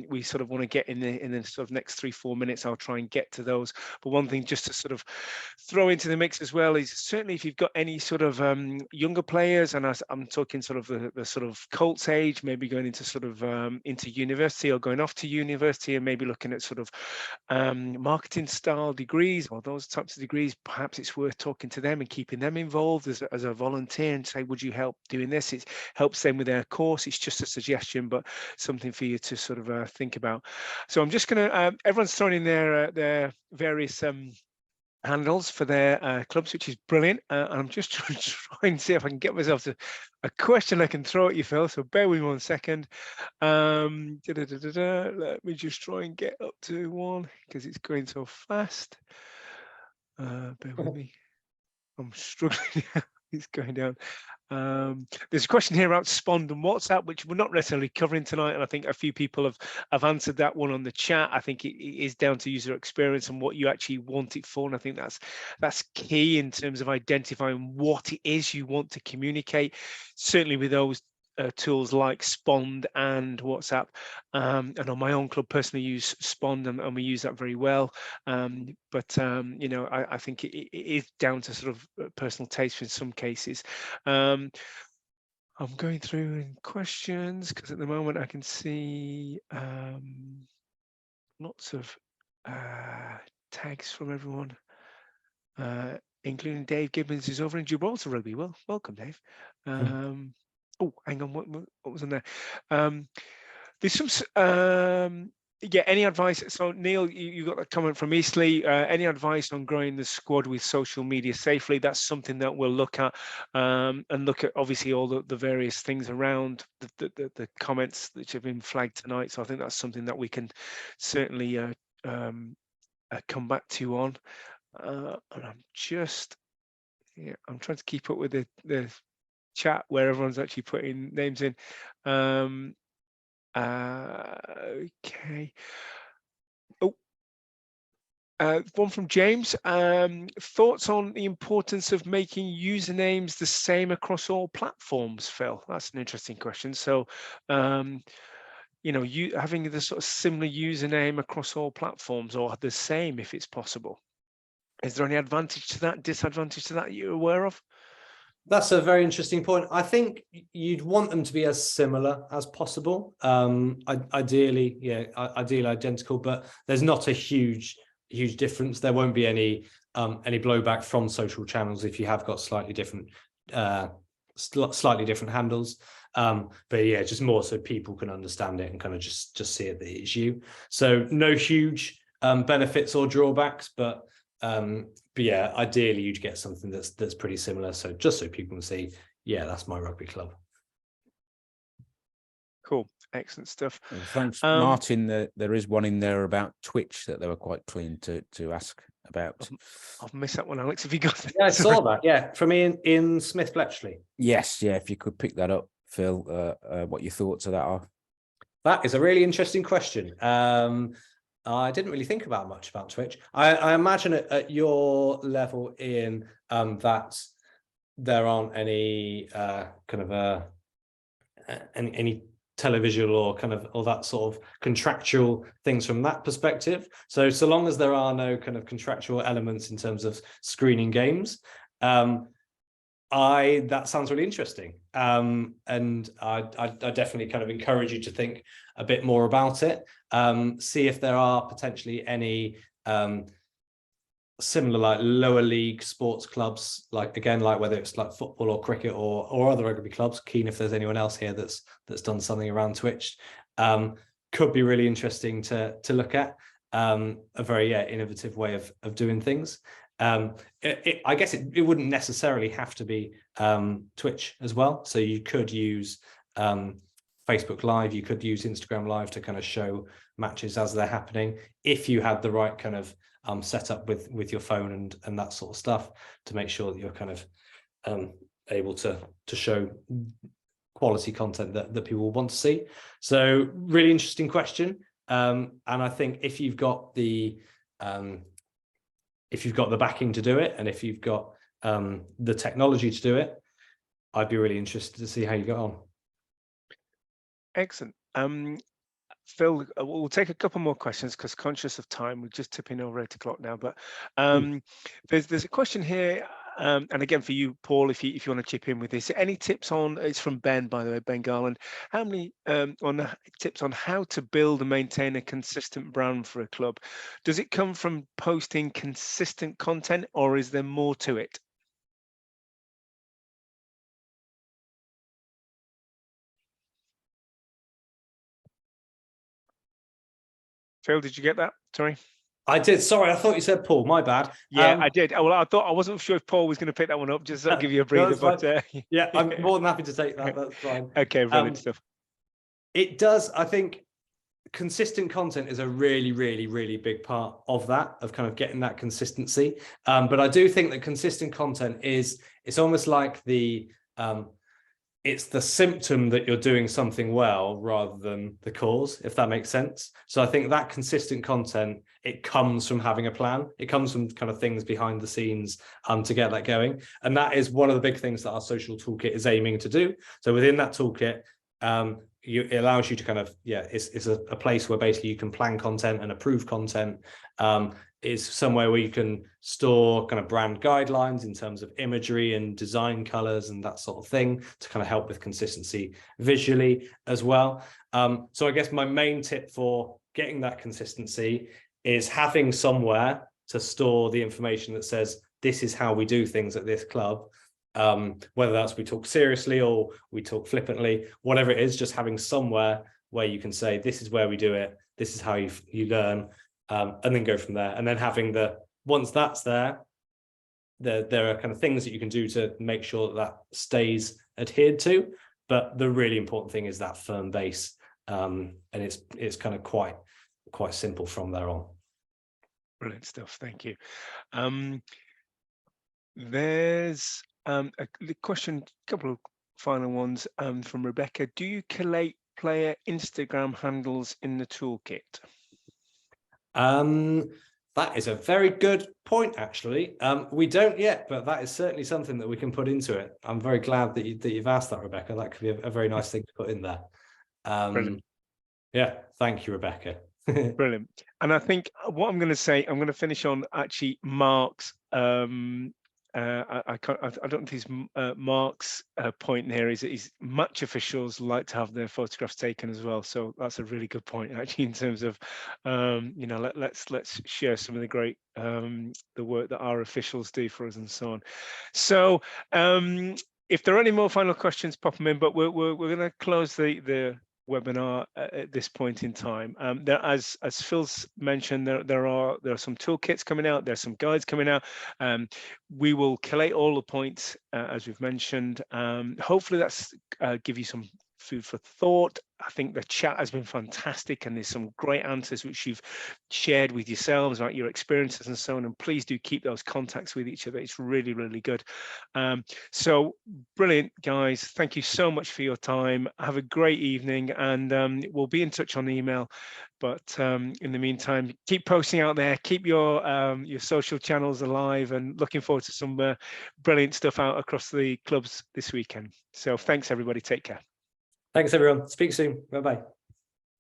we sort of want to get in the sort of next 3-4 minutes, I'll try and get to those. But one thing just to sort of throw into the mix as well is, certainly if you've got any sort of younger players, and I'm talking sort of the sort of Colts age, maybe going into sort of into university or going off to university, and maybe looking at sort of marketing style degrees or those types of degrees, perhaps it's worth talking to them and keeping them involved as a volunteer, and say, would you help doing this? It helps them with their course. It's just a suggestion, but something for you to sort of think about. So I'm just going to, everyone's throwing in their various handles for their clubs, which is brilliant. And I'm just trying to see if I can get myself to a question I can throw at you, Phil. So bear with me 1 second. Let me just try and get up to one because it's going so fast. Bear with me. I'm struggling. It's going down. There's a question here about Spond and WhatsApp, which we're not necessarily covering tonight, and I think a few people have answered that one on the chat. I think it is down to user experience and what you actually want it for, and I think that's key in terms of identifying what it is you want to communicate. Certainly with those tools like Spond and WhatsApp, and on my own club personally use Spond, and we use that very well. But you know, I think it is down to sort of personal taste in some cases. I'm going through in questions because at the moment I can see lots of tags from everyone, including Dave Gibbons, who's over in Gibraltar Rugby. Well, welcome, Dave. Oh, hang on, what was on there? There's some yeah, any advice? So Neil, you got a comment from Eastleigh. Any advice on growing the squad with social media safely? That's something that we'll look at, and look at obviously all the various things around the comments that have been flagged tonight. So I think that's something that we can certainly come back to you on. And I'm just, yeah, I'm trying to keep up with the chat where everyone's actually putting names in. Okay. Oh, one from James. Thoughts on the importance of making usernames the same across all platforms, Phil? That's an interesting question. So, you know, you having the sort of similar username across all platforms, or the same if it's possible. Is there any advantage to that, disadvantage to that you're aware of? That's a very interesting point. I think you'd want them to be as similar as possible. Ideally, yeah, ideally identical, but there's not a huge difference. There won't be any blowback from social channels if you have got slightly different handles. But yeah, just more so people can understand it and kind of just see it that it's you. So no huge benefits or drawbacks, but yeah, ideally you'd get something that's pretty similar. So just so people can see, yeah, that's my rugby club. Cool, excellent stuff. Well, thanks, Martin. There is one in there about Twitch that they were quite keen to ask about. I've missed that one, Alex. Have you got that? Yeah, I saw that. Yeah, from in Smith Bletchley. Yes, yeah. If you could pick that up, Phil, what your thoughts of that are. That is a really interesting question. I didn't really think about much about Twitch. I imagine at your level, Ian, that there aren't any kind of any televisual or kind of all that sort of contractual things from that perspective. So long as there are no kind of contractual elements in terms of screening games, that sounds really interesting. And I definitely kind of encourage you to think a bit more about it. See if there are potentially any similar like lower league sports clubs, like again, like whether it's like football or cricket or other rugby clubs. Keen if there's anyone else here that's done something around Twitch. Could be really interesting to look at. A very innovative way of doing things. I guess it wouldn't necessarily have to be Twitch as well. So you could use Facebook Live, you could use Instagram Live to kind of show matches as they're happening, if you had the right kind of setup with your phone and that sort of stuff, to make sure that you're kind of able to show quality content that people will want to see. So really interesting question. And I think if you've got the backing to do it, and if you've got the technology to do it, I'd be really interested to see how you get on. Excellent. Phil, we'll take a couple more questions because conscious of time, we're just tipping over 8 o'clock now. But there's a question here, and again for you, Paul, if you want to chip in with this. Any tips on? It's from Ben, by the way, Ben Garland. How many tips on how to build and maintain a consistent brand for a club? Does it come from posting consistent content, or is there more to it? Phil, did you get that? Sorry. I did. Sorry, I thought you said Paul. My bad. Yeah, I did. Well, I wasn't sure if Paul was going to pick that one up. Just to give you a breather, no, but yeah, I'm more than happy to take that. That's fine. Okay, brilliant stuff. It does. I think consistent content is a really, really, really big part of that, of kind of getting that consistency. But I do think that consistent content it's almost like it's the symptom that you're doing something well rather than the cause, if that makes sense. So I think that consistent content, it comes from having a plan. It comes from kind of things behind the scenes to get that going. And that is one of the big things that our social toolkit is aiming to do. So within that toolkit, it allows you to kind of, it's a place where basically you can plan content and approve content. Is somewhere where you can store kind of brand guidelines in terms of imagery and design colors and that sort of thing to kind of help with consistency visually as well. So I guess my main tip for getting that consistency is having somewhere to store the information that says, this is how we do things at this club. Whether that's we talk seriously or we talk flippantly, whatever it is, just having somewhere where you can say, this is where we do it, this is how you learn, and then go from there. And then having once that's there are kind of things that you can do to make sure that stays adhered to. But the really important thing is that firm base. And it's kind of quite simple from there on. Brilliant stuff. Thank you. There's a question, a couple of final ones from Rebecca. Do you collate player Instagram handles in the toolkit? That is a very good point, actually. We don't yet, but that is certainly something that we can put into it. I'm very glad that you've asked that, Rebecca. That could be a very nice thing to put in there. Yeah, thank you, Rebecca. Brilliant. And I think what I'm going to say, I'm going to finish on actually Mark's. I don't think Mark's point here is match officials like to have their photographs taken as well. So that's a really good point, actually, in terms of let's share some of the great the work that our officials do for us and so on. So if there are any more final questions, pop them in. But we're going to close the webinar at this point in time. As Phil's mentioned, there are some toolkits coming out, there's some guides coming out. We will collate all the points as we've mentioned. Hopefully that's give you some food for thought. I think the chat has been fantastic and there's some great answers which you've shared with yourselves about your experiences and so on, and please do keep those contacts with each other. It's really, really good. So brilliant, guys. Thank you so much for your time. Have a great evening, and we'll be in touch on email. But in the meantime, keep posting out there, keep your social channels alive, and looking forward to some brilliant stuff out across the clubs this weekend. So thanks everybody, take care. Thanks everyone, speak soon, bye-bye.